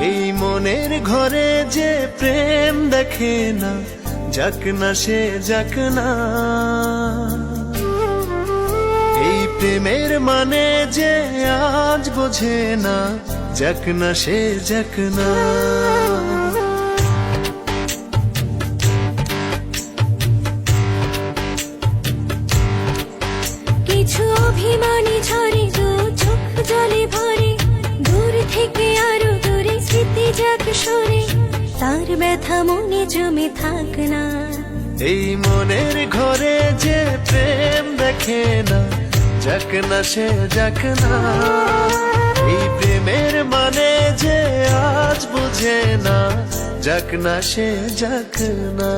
এই মনের ঘরে যে প্রেম দেখে না, যাক না সে যাক না। এই প্রেমের মানে যে আজ বোঝে না, যাক না সে যাক না। কিছু অভিমানী ঝরে দু চোখ জলে ভরে, দূর থেকে আরো দূরে স্মৃতি যাক সরে, তার ব্যথা মনে জমে থাক না। এই মনের ঘরে যে প্রেম দেখে না, যাক না সে যাক না। এই প্রেমের মানে যে আজ বুঝে না, যাক না সে যাক না।